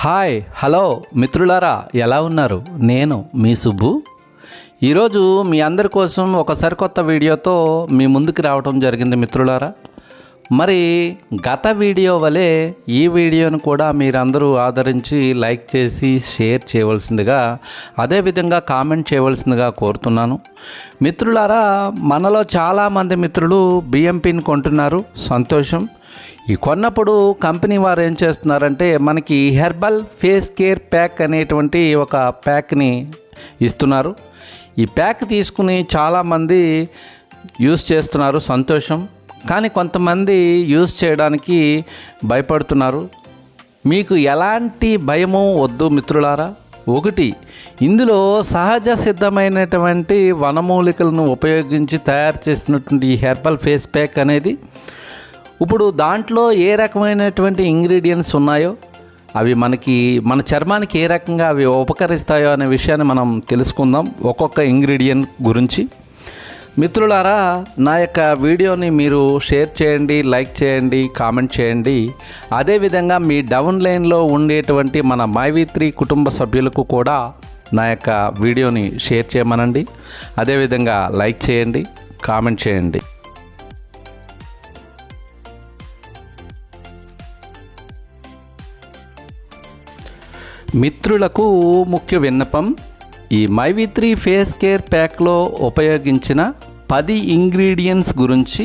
Hi hello మిత్రులారా, ఎలా ఉన్నారు? నేను మీ సుబ్బు. ఈరోజు మీ అందరి కోసం ఒక సరికొత్త వీడియోతో మీ ముందుకు రావడం జరిగింది మిత్రులారా. మరి గత వీడియో వలె ఈ వీడియోను కూడా మీరందరూ ఆదరించి లైక్ చేసి షేర్ చేయవలసిందిగా, అదేవిధంగా కామెంట్ చేయవలసిందిగా కోరుతున్నాను. మిత్రులారా, మనలో చాలామంది మిత్రులు బియ్యం పిన్ కొంటున్నారు, సంతోషం. ఈ కొన్నప్పుడు కంపెనీ వారు ఏం చేస్తున్నారంటే మనకి హెర్బల్ ఫేస్ కేర్ ప్యాక్ అనేటువంటి ఒక ప్యాక్ని ఇస్తున్నారు. ఈ ప్యాక్ తీసుకుని చాలామంది యూస్ చేస్తున్నారు, సంతోషం. కానీ కొంతమంది యూస్ చేయడానికి భయపడుతున్నారు. మీకు ఎలాంటి భయము వద్దు మిత్రులారా. ఒకటి, ఇందులో సహజ సిద్ధమైనటువంటి వనమూలికలను ఉపయోగించి తయారు చేసినటువంటి ఈ హెర్బల్ ఫేస్ ప్యాక్ అనేది, ఇప్పుడు దాంట్లో ఏ రకమైనటువంటి ఇంగ్రీడియంట్స్ ఉన్నాయో, అవి మన చర్మానికి ఏ రకంగా అవి ఉపకరిస్తాయో అనే విషయాన్ని మనం తెలుసుకుందాం, ఒక్కొక్క ఇంగ్రీడియంట్ గురించి. మిత్రులారా, నా యొక్క వీడియోని మీరు షేర్ చేయండి, లైక్ చేయండి, కామెంట్ చేయండి. అదేవిధంగా మీ డౌన్ లైన్లో ఉండేటువంటి మన మైవి3 కుటుంబ సభ్యులకు కూడా నా యొక్క వీడియోని షేర్ చేయమనండి. అదేవిధంగా లైక్ చేయండి, కామెంట్ చేయండి. మిత్రులకు ముఖ్య విన్నపం, ఈ మైవి3 ఫేస్ కేర్ ప్యాక్లో ఉపయోగించిన 10 ఇంగ్రీడియంట్స్ గురించి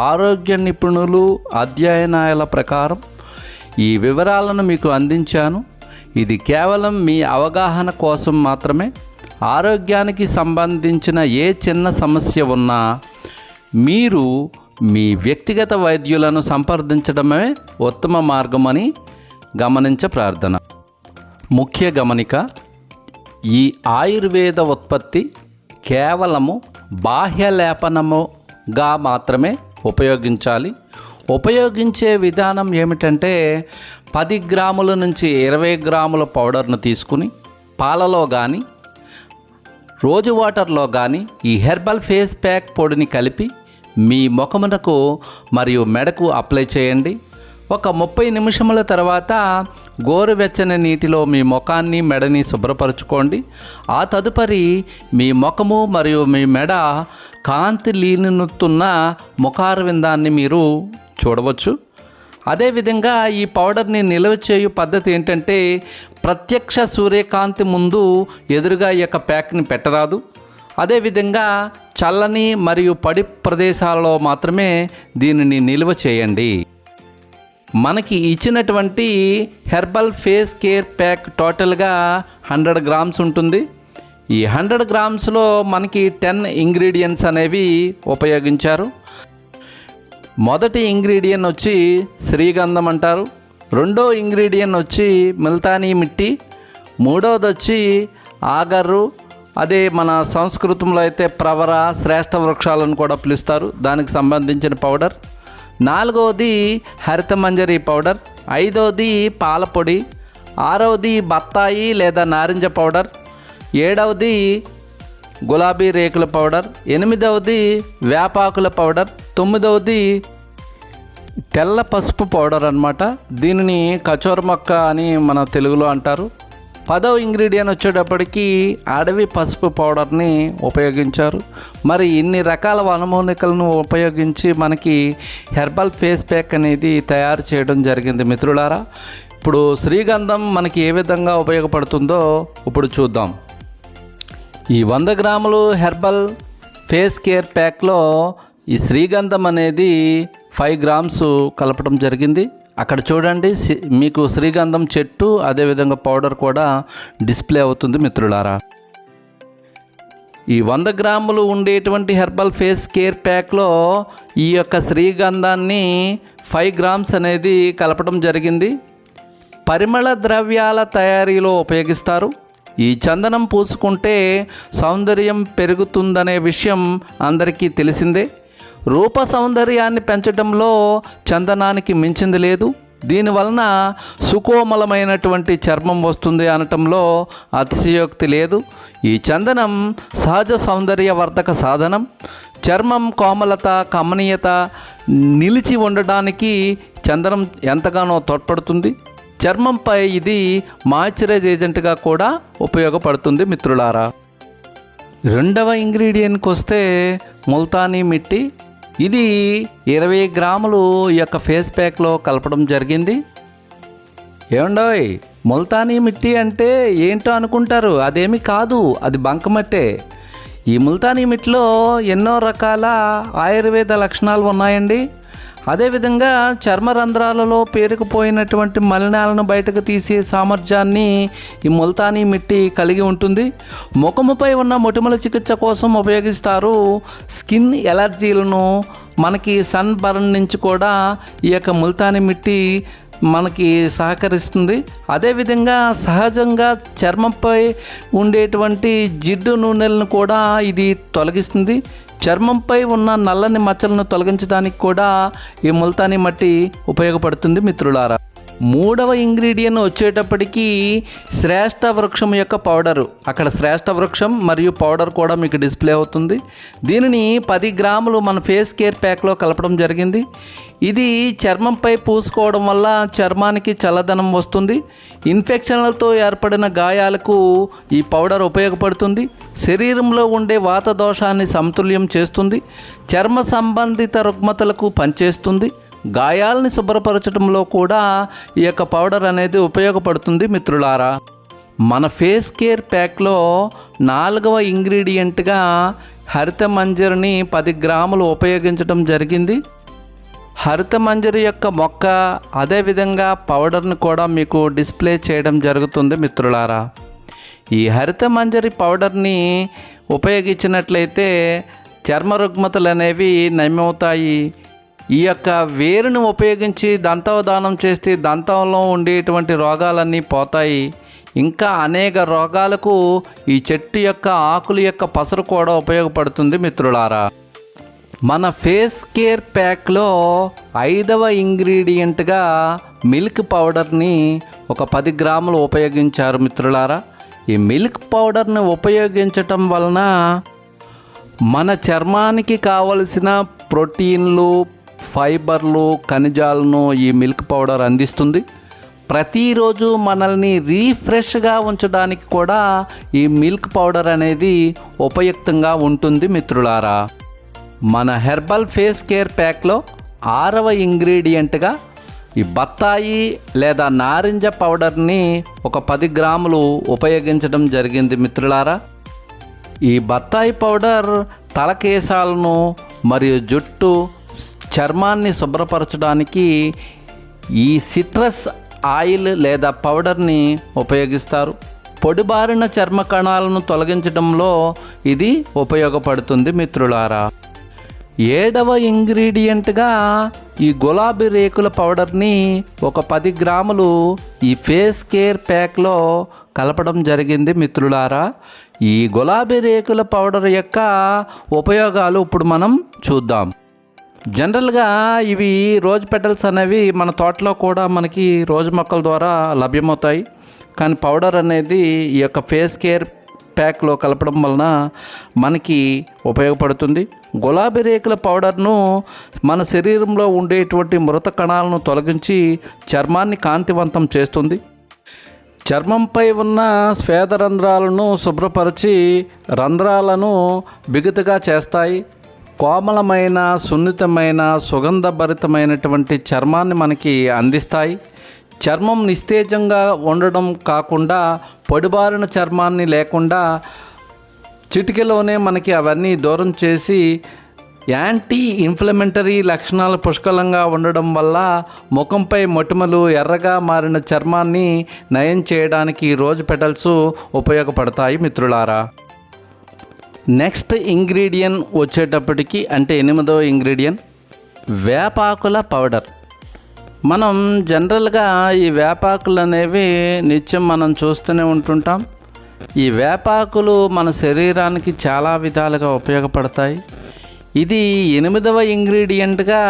ఆరోగ్య నిపుణులు అధ్యయనాల ప్రకారం ఈ వివరాలను మీకు అందించాను. ఇది కేవలం మీ అవగాహన కోసం మాత్రమే. ఆరోగ్యానికి సంబంధించిన ఏ చిన్న సమస్య ఉన్నా మీరు మీ వ్యక్తిగత వైద్యులను సంప్రదించడమే ఉత్తమ మార్గమని గమనించ ప్రార్థన. ముఖ్య గమనిక, ఈ ఆయుర్వేద ఉత్పత్తి కేవలము బాహ్య లేపనముగా మాత్రమే ఉపయోగించాలి. ఉపయోగించే విధానం ఏమిటంటే 10 గ్రాముల నుంచి 20 గ్రాముల పౌడర్ను తీసుకుని పాలలో కానీ రోజు వాటర్లో కానీ ఈ హెర్బల్ ఫేస్ ప్యాక్ పొడిని కలిపి మీ ముఖమునకు మరియు మెడకు అప్లై చేయండి. ఒక 30 నిమిషముల తర్వాత గోరువెచ్చని నీటిలో మీ ముఖాన్ని మెడని శుభ్రపరచుకోండి. ఆ తదుపరి మీ ముఖము మరియు మీ మెడ కాంతి లీనుతున్న ముఖారవిందాన్ని మీరు చూడవచ్చు. అదేవిధంగా ఈ పౌడర్ని నిల్వ చేయు పద్ధతి ఏంటంటే, ప్రత్యక్ష సూర్యకాంతి ముందు ఎదురుగా ఈ యొక్క ప్యాక్ని పెట్టరాదు. అదేవిధంగా చల్లని మరియు పొడి ప్రదేశాలలో మాత్రమే దీనిని నిల్వ చేయండి. మనకి ఇచ్చినటువంటి హెర్బల్ ఫేస్ కేర్ ప్యాక్ టోటల్గా 100 గ్రామ్స్ ఉంటుంది. ఈ 100 గ్రామ్స్లో మనకి 10 ఇంగ్రీడియంట్స్ అనేవి ఉపయోగించారు. మొదటి ఇంగ్రీడియంట్ వచ్చి శ్రీగంధం అంటారు. రెండో ఇంగ్రీడియంట్ వచ్చి ముల్తానీ మిట్టి. మూడవది వచ్చి ఆగర్రు, అదే మన సంస్కృతంలో అయితే ప్రవర, శ్రేష్ఠ వృక్షాలను కూడా పిలుస్తారు, దానికి సంబంధించిన పౌడర్. నాలుగవది హరిత మంజరి పౌడర్. ఐదవది పాలపొడి. ఆరవది బత్తాయి లేదా నారింజ పౌడర్. ఏడవది గులాబీ రేకుల పౌడర్. ఎనిమిదవది వేపాకుల పౌడర్. తొమ్మిదవది తెల్ల పసుపు పౌడర్ అన్నమాట. దీనిని కచోర మొక్క అని మన తెలుగులో అంటారు. 10వ ఇంగ్రీడియంట్ వచ్చేటప్పటికి అడవి పసుపు పౌడర్ని ఉపయోగించారు. మరి ఇన్ని రకాల వనమూలికలను ఉపయోగించి మనకి హెర్బల్ ఫేస్ ప్యాక్ అనేది తయారు చేయడం జరిగింది మిత్రులారా. ఇప్పుడు శ్రీగంధం మనకి ఏ విధంగా ఉపయోగపడుతుందో ఇప్పుడు చూద్దాం. ఈ 100 గ్రాములు హెర్బల్ ఫేస్ కేర్ ప్యాక్లో ఈ శ్రీగంధం అనేది 5 గ్రామ్స్ కలపడం జరిగింది. అక్కడ చూడండి, మీకు శ్రీగంధం చెట్టు అదేవిధంగా పౌడర్ కూడా డిస్ప్లే అవుతుంది మిత్రులారా. ఈ 100 గ్రాములు ఉండేటువంటి హెర్బల్ ఫేస్ కేర్ ప్యాక్లో ఈ యొక్క శ్రీగంధాన్ని 5 గ్రామ్స్ అనేది కలపడం జరిగింది. పరిమళ ద్రవ్యాల తయారీలో ఉపయోగిస్తారు. ఈ చందనం పూసుకుంటే సౌందర్యం పెరుగుతుందనే విషయం అందరికీ తెలిసిందే. రూప సౌందర్యాన్ని పెంచడంలో చందనానికి మించింది లేదు. దీనివలన సుకోమలమైనటువంటి చర్మం వస్తుంది అనటంలో అతిశయోక్తి లేదు. ఈ చందనం సహజ సౌందర్యవర్ధక సాధనం. చర్మం కోమలత, కమనీయత నిలిచి ఉండడానికి చందనం ఎంతగానో తోడ్పడుతుంది. చర్మంపై ఇది మాయిశ్చరైజ్ ఏజెంట్గా కూడా ఉపయోగపడుతుంది మిత్రులారా. రెండవ ఇంగ్రీడియంట్కి వస్తే ముల్తానీ మిట్టి. ఇది 20 గ్రాములు ఈ యొక్క ఫేస్ ప్యాక్లో కలపడం జరిగింది. ఏమండోయ్, ముల్తానీ మిట్టి అంటే ఏంటో అనుకుంటారు, అదేమీ కాదు, అది బంకమట్టే. ఈ ముల్తానీ మిట్టిలో ఎన్నో రకాల ఆయుర్వేద లక్షణాలు ఉన్నాయండి. అదేవిధంగా చర్మరంధ్రాలలో పేరుకుపోయినటువంటి మలినాలను బయటకు తీసే సామర్థ్యాన్ని ఈ ముల్తానీ మిట్టి కలిగి ఉంటుంది. ముఖముపై ఉన్న మొటిమల చికిత్స కోసం ఉపయోగిస్తారు. స్కిన్ ఎలర్జీలను, మనకి సన్ బర్న్ నుంచి కూడా ఈ యొక్క ముల్తానీ మిట్టి మనకి సహకరిస్తుంది. అదేవిధంగా సహజంగా చర్మంపై ఉండేటువంటి జిడ్డు నూనెలను కూడా ఇది తొలగిస్తుంది. చర్మంపై ఉన్న నల్లని మచ్చలను తొలగించడానికి కూడా ఈ ముల్తానీ మట్టి ఉపయోగపడుతుంది మిత్రులారా. మూడవ ఇంగ్రీడియంట్ వచ్చేటప్పటికి శ్రేష్ఠ వృక్షం యొక్క పౌడరు. అక్కడ శ్రేష్ఠ వృక్షం మరియు పౌడర్ కూడా మీకు డిస్ప్లే అవుతుంది. దీనిని 10 గ్రాములు మన ఫేస్ కేర్ ప్యాక్లో కలపడం జరిగింది. ఇది చర్మంపై పూసుకోవడం వల్ల చర్మానికి చల్లదనం వస్తుంది. ఇన్ఫెక్షన్లతో ఏర్పడిన గాయాలకు ఈ పౌడర్ ఉపయోగపడుతుంది. శరీరంలో ఉండే వాత దోషాన్ని సమతుల్యం చేస్తుంది. చర్మ సంబంధిత రుగ్మతలకు పనిచేస్తుంది. గాయాలని శుభ్రపరచడంలో కూడా ఈ యొక్క పౌడర్ అనేది ఉపయోగపడుతుంది మిత్రులారా. మన ఫేస్ కేర్ ప్యాక్లో 4వ ఇంగ్రీడియంట్గా హరిత మంజరిని 10 గ్రాములు ఉపయోగించడం జరిగింది. హరిత మంజరి యొక్క మొక్క, అదేవిధంగా పౌడర్ని కూడా మీకు డిస్ప్లే చేయడం జరుగుతుంది మిత్రులారా. ఈ హరిత మంజరి పౌడర్ని ఉపయోగించినట్లయితే చర్మ రుగ్మతలు అనేవి నయమవుతాయి. ఈ యొక్క వేరును ఉపయోగించి దంతవదానం చేస్తే దంతంలో ఉండేటువంటి రోగాలన్నీ పోతాయి. ఇంకా అనేక రోగాలకు ఈ చెట్టు యొక్క ఆకుల యొక్క పసరు కూడా ఉపయోగపడుతుంది మిత్రులారా. మన ఫేస్ కేర్ ప్యాక్లో 5వ ఇంగ్రీడియంట్గా మిల్క్ పౌడర్ని ఒక 10 గ్రాములు ఉపయోగించారు మిత్రులారా. ఈ మిల్క్ పౌడర్ని ఉపయోగించటం వలన మన చర్మానికి కావలసిన ప్రోటీన్లు, ఫైబర్లు, ఖనిజాలను ఈ మిల్క్ పౌడర్ అందిస్తుంది. ప్రతిరోజు మనల్ని రీఫ్రెష్గా ఉంచడానికి కూడా ఈ మిల్క్ పౌడర్ అనేది ఉపయుక్తంగా ఉంటుంది మిత్రులారా. మన హెర్బల్ ఫేస్ కేర్ ప్యాక్లో 6వ ఇంగ్రీడియంట్గా ఈ బత్తాయి లేదా నారింజ పౌడర్ని ఒక 10 గ్రాములు ఉపయోగించడం జరిగింది మిత్రులారా. ఈ బత్తాయి పౌడర్ తలకేశాలను మరియు జుట్టు, చర్మాన్ని శుభ్రపరచడానికి ఈ సిట్రస్ ఆయిల్ లేదా పౌడర్ని ఉపయోగిస్తారు. పొడిబారిన చర్మ కణాలను తొలగించడంలో ఇది ఉపయోగపడుతుంది మిత్రులారా. 7వ ఇంగ్రీడియంట్గా ఈ గులాబీ రేకుల పౌడర్ని ఒక 10 గ్రాములు ఈ ఫేస్ కేర్ ప్యాక్లో కలపడం జరిగింది మిత్రులారా. ఈ గులాబీ రేకుల పౌడర్ యొక్క ఉపయోగాలు ఇప్పుడు మనం చూద్దాం. జనరల్గా ఇవి రోజ్ పెటల్స్ అనేవి మన తోటలో కూడా మనకి రోజు మొక్కల ద్వారా లభ్యమవుతాయి. కానీ పౌడర్ అనేది ఈ యొక్క ఫేస్ కేర్ ప్యాక్లో కలపడం వలన మనకి ఉపయోగపడుతుంది. గులాబీ రేకుల పౌడర్ను మన శరీరంలో ఉండేటువంటి మృత కణాలను తొలగించి చర్మాన్ని కాంతివంతం చేస్తుంది. చర్మంపై ఉన్న స్వేద రంధ్రాలను శుభ్రపరిచి రంధ్రాలను బిగుతుగా చేస్తాయి. కోమలమైన, సున్నితమైన, సుగంధభరితమైనటువంటి చర్మాన్ని మనకి అందిస్తాయి. చర్మం నిస్తేజంగా ఉండడం కాకుండా పొడిబారిన చర్మాన్ని లేకుండా చిటికెలోనే మనకి అవన్నీ దూరం చేసి యాంటీ ఇన్ఫ్లమేటరీ లక్షణాలు పుష్కలంగా ఉండడం వల్ల ముఖంపై మొటిమలు, ఎర్రగా మారిన చర్మాన్ని నయం చేయడానికి రోజ్ పెటల్స్ ఉపయోగపడతాయి మిత్రులారా. నెక్స్ట్ ఇంగ్రీడియంట్ వచ్చేటప్పటికి అంటే 8వ ఇంగ్రీడియంట్ వేపాకుల పౌడర్. మనం జనరల్గా ఈ వేపాకులు అనేవి నిత్యం మనం చూస్తూనే ఉంటుంటాం. ఈ వేపాకులు మన శరీరానికి చాలా విధాలుగా ఉపయోగపడతాయి. ఇది 8వ ఇంగ్రీడియంట్గా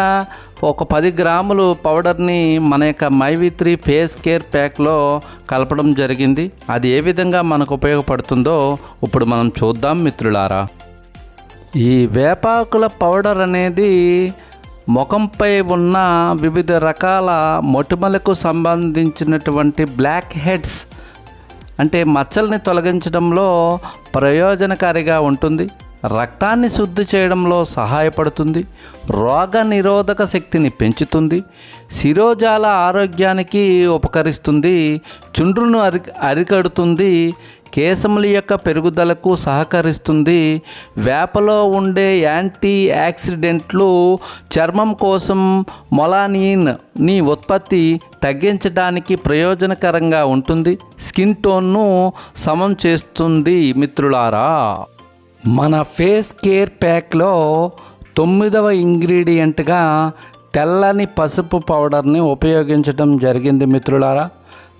ఒక 10 గ్రాములు పౌడర్ని మన యొక్క మైవి3 ఫేస్ కేర్ ప్యాక్లో కలపడం జరిగింది. అది ఏ విధంగా మనకు ఉపయోగపడుతుందో ఇప్పుడు మనం చూద్దాం మిత్రులారా. ఈ వేపాకుల పౌడర్ అనేది ముఖంపై ఉన్న వివిధ రకాల మొటిమలకు సంబంధించినటువంటి బ్లాక్ హెడ్స్ అంటే మచ్చల్ని తొలగించడంలో ప్రయోజనకారిగా ఉంటుంది. రక్తాన్ని శుద్ధి చేయడంలో సహాయపడుతుంది. రోగ నిరోధక శక్తిని పెంచుతుంది. శిరోజాల ఆరోగ్యానికి ఉపకరిస్తుంది. చుండ్రును అరికడుతుంది. కేశముల యొక్క పెరుగుదలకు సహకరిస్తుంది. వేపలో ఉండే యాంటీ ఆక్సిడెంట్లు చర్మం కోసం మొలానిన్ని ఉత్పత్తి తగ్గించడానికి ప్రయోజనకరంగా ఉంటుంది. స్కిన్ టోన్ను సమం చేస్తుంది. మిత్రులారా, మన ఫేస్ కేర్ ప్యాక్లో 9వ ఇంగ్రీడియంట్గా తెల్లని పసుపు పౌడర్ని ఉపయోగించడం జరిగింది. మిత్రులారా,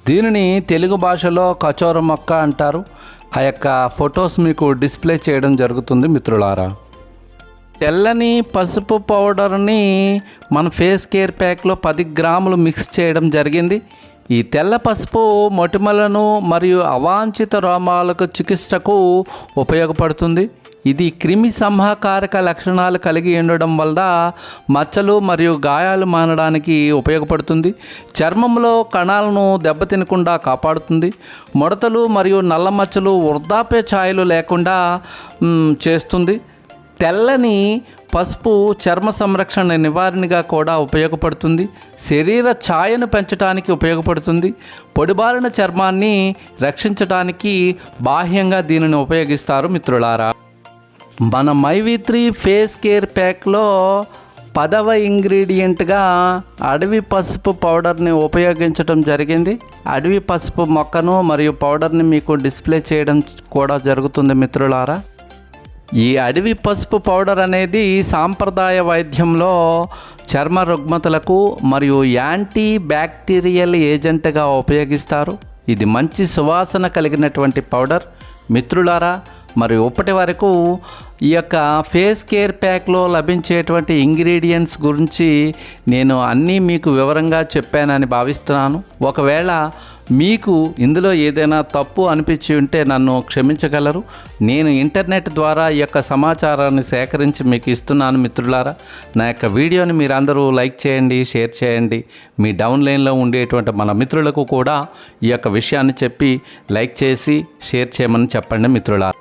దీనిని తెలుగు భాషలో కచోర మొక్క అంటారు. ఆ యొక్క ఫొటోస్ మీకు డిస్ప్లే చేయడం జరుగుతుంది. మిత్రులారా, తెల్లని పసుపు పౌడర్ని మన ఫేస్ కేర్ ప్యాక్లో 10 గ్రాములు మిక్స్ చేయడం జరిగింది. ఈ తెల్ల పసుపు మొటిమలను మరియు అవాంఛిత రోమాలకు చికిత్సకు ఉపయోగపడుతుంది. ఇది క్రిమి సంహారక లక్షణాలు కలిగి ఉండడం వల్ల మచ్చలు మరియు గాయాలు మానడానికి ఉపయోగపడుతుంది. చర్మంలో కణాలను దెబ్బతినకుండా కాపాడుతుంది. ముడతలు మరియు నల్ల మచ్చలు వృద్ధాప్య ఛాయలు లేకుండా చేస్తుంది. తెల్లని పసుపు చర్మ సంరక్షణ నివారణగా కూడా ఉపయోగపడుతుంది. శరీర ఛాయను పెంచడానికి ఉపయోగపడుతుంది. పొడిబారిన చర్మాన్ని రక్షించడానికి బాహ్యంగా దీనిని ఉపయోగిస్తారు. మిత్రులారా, మన మైవి3 ఫేస్ కేర్ ప్యాక్లో 10వ ఇంగ్రీడియంట్గా అడవి పసుపు పౌడర్ని ఉపయోగించడం జరిగింది. అడవి పసుపు మొక్కను మరియు పౌడర్ని మీకు డిస్ప్లే చేయడం కూడా జరుగుతుంది. మిత్రులారా, ఈ అడవి పసుపు పౌడర్ అనేది సాంప్రదాయ వైద్యంలో చర్మ రుగ్మతలకు మరియు యాంటీ బ్యాక్టీరియల్ ఏజెంట్గా ఉపయోగిస్తారు. ఇది మంచి సువాసన కలిగినటువంటి పౌడర్. మిత్రులారా, మరి ఇప్పటి వరకు ఈ యొక్క ఫేస్ కేర్ ప్యాక్లో లభించేటువంటి ఇంగ్రీడియంట్స్ గురించి నేను అన్నీ మీకు వివరంగా చెప్పానని భావిస్తున్నాను. ఒకవేళ మీకు ఇందులో ఏదైనా తప్పు అనిపించి ఉంటే నన్ను క్షమించగలరు. నేను ఇంటర్నెట్ ద్వారా ఈ యొక్క సమాచారాన్ని సేకరించి మీకు ఇస్తున్నాను. మిత్రులారా, నా యొక్క వీడియోని మీరందరూ లైక్ చేయండి, షేర్ చేయండి. మీ డౌన్లైన్లో ఉండేటువంటి మన మిత్రులకు కూడా ఈ యొక్క విషయాన్ని చెప్పి లైక్ చేసి షేర్ చేయమని చెప్పండి. మిత్రులారా.